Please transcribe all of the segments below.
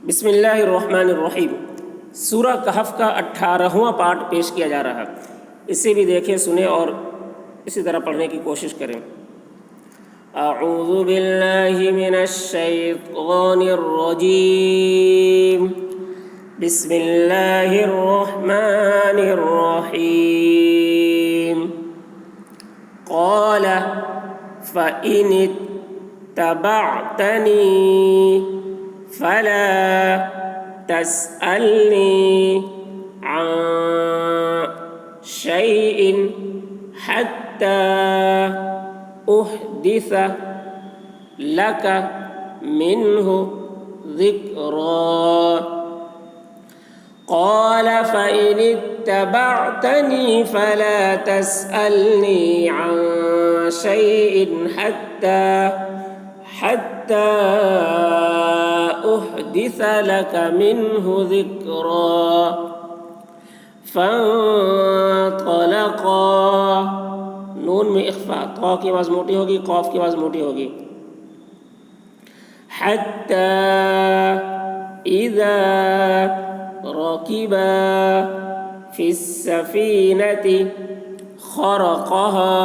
بسم اللہ الرحمن الرحیم۔ سورہ کہف کا 18واں پارٹ پیش کیا جا رہا ہے۔ اسے بھی دیکھیں، سنیں اور اسی طرح پڑھنے کی کوشش کریں۔ اعوذ باللہ من الشیطان الرجیم، بسم اللہ الرحمن الرحیم۔ قال فإن اتبعتنی فلا تسألني عن شيء حتى أحدث لك منه ذكرا۔ قال فإن اتبعتني فلا تسألني عن شيء حتى أحدث لك منه ذكرا۔ فانطلقا، نون میں اخفاء، طا کی آواز موٹی ہوگی، قاف کی آواز موٹی ہوگی۔ حتى إذا ركبا في السفينة خرقها،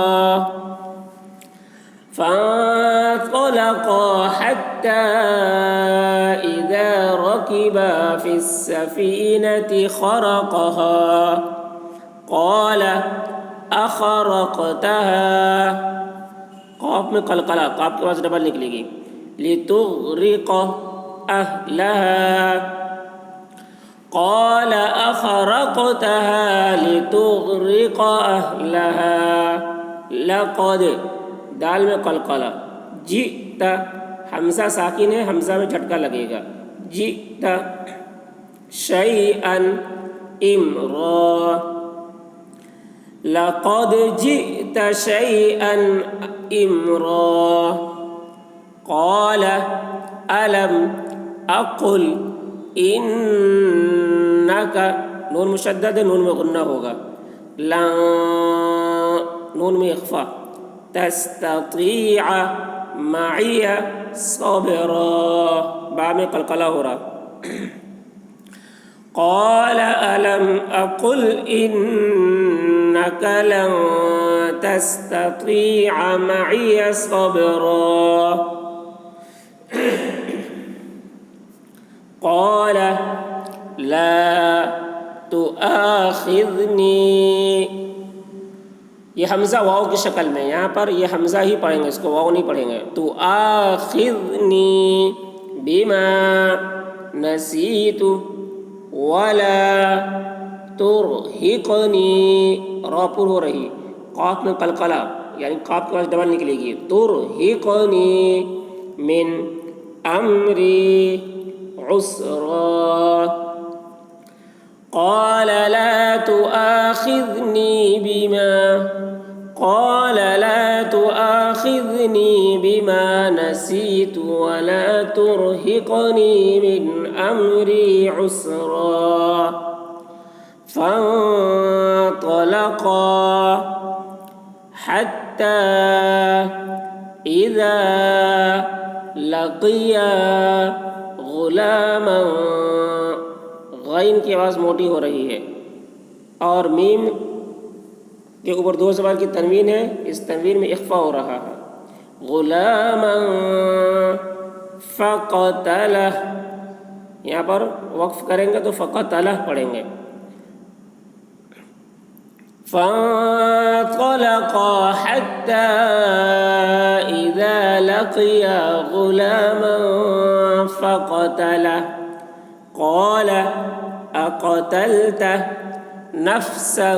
فانطلقا حتى إذا ركبا في السفينة خرقها قال أخرقتها، قاف میں قلقلہ، قاف کی آواز ڈبل نکلے گی، لتغرق أهلها، قال أخرقتها لتغرق أهلها لقد، دال میں قلقلہ، جئت، حمزہ ساکن ہے، حمزہ میں جھٹکا لگے گا، جئت شیئا امرا، لقد جئت شیئا امرا۔ قال الم اقل انک، نون مشدد ہے، نون میں غنہ ہوگا، لن، نون میں اخفاء، تستطيع معي صبرا، با میں قلقلہ ہو رہا۔ قال ألم أقل إنك لن تستطيع معي صبرا۔ قال لا تؤاخذني، یہ حمزہ واو کی شکل میں، یہاں پر یہ حمزہ ہی پڑھیں گے، اس کو واو نہیں پڑھیں گے۔ تو آخذنی بما نسیت ولا ترہقنی، را پر ہو رہی، قاف میں قلقلہ، یعنی قاف کی آواز ڈبل نکلے گی، ترہقنی من امری عسرا۔ قال لا تؤاخذني بما نسيت ولا ترهقني من أمري عسرا۔ فانطلقا حتى إذا لقيا غلاما، غین کی آواز موٹی ہو رہی ہے اور میم کے اوپر دو زبان کی تنوین ہے، اس تنوین میں اخفاء ہو رہا ہے۔ غلاما فقتلہ، یہاں پر وقف کریں گے تو فقتلہ پڑھیں گے۔ فانطلقا حتى إذا لقيا غلاما فقتلہ قال اقتلت نفسا،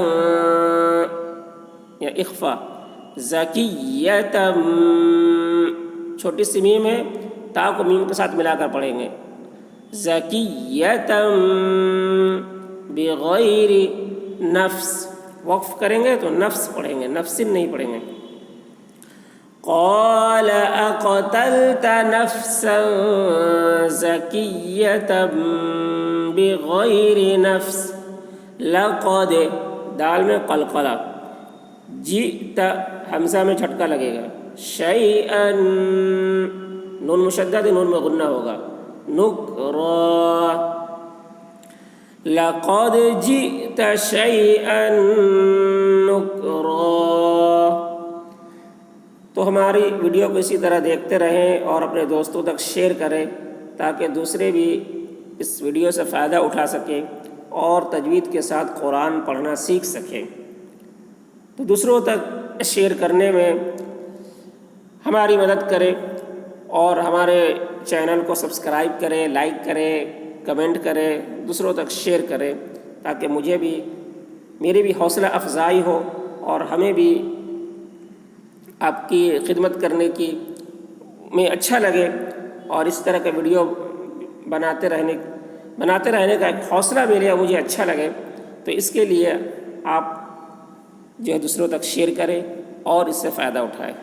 یا اخفاء، زکیۃ، چھوٹی سی میم ہے، تا کو میم کے ساتھ ملا کر پڑھیں گے، زکیۃ بغیر نفس، وقف کریں گے تو نفس پڑھیں گے، نفس نہیں پڑھیں گے۔ قال اقتلت نفسا زکیۃ بغیر نفس لقد، دال میں قلقلہ، جئت، حمزہ میں جھٹکا لگے گا، شیئا، نون مشدد، نون میں غنہ ہوگا، نکرا لقد جئت شیئا نکرا۔ تو ہماری ویڈیو کو اسی طرح دیکھتے رہیں اور اپنے دوستوں تک شیئر کریں تاکہ دوسرے بھی اس ویڈیو سے فائدہ اٹھا سکیں اور تجوید کے ساتھ قرآن پڑھنا سیکھ سکیں۔ تو دوسروں تک شیئر کرنے میں ہماری مدد کریں اور ہمارے چینل کو سبسکرائب کریں، لائک کریں، کمنٹ کریں، دوسروں تک شیئر کریں تاکہ مجھے بھی میری بھی حوصلہ افزائی ہو اور ہمیں بھی آپ کی خدمت کرنے کی میں اچھا لگے اور اس طرح کا ویڈیو بناتے رہنے کا ایک حوصلہ مجھے اچھا لگے۔ تو اس کے لیے آپ جو ہے دوسروں تک شیئر کریں اور اس سے فائدہ اٹھائیں۔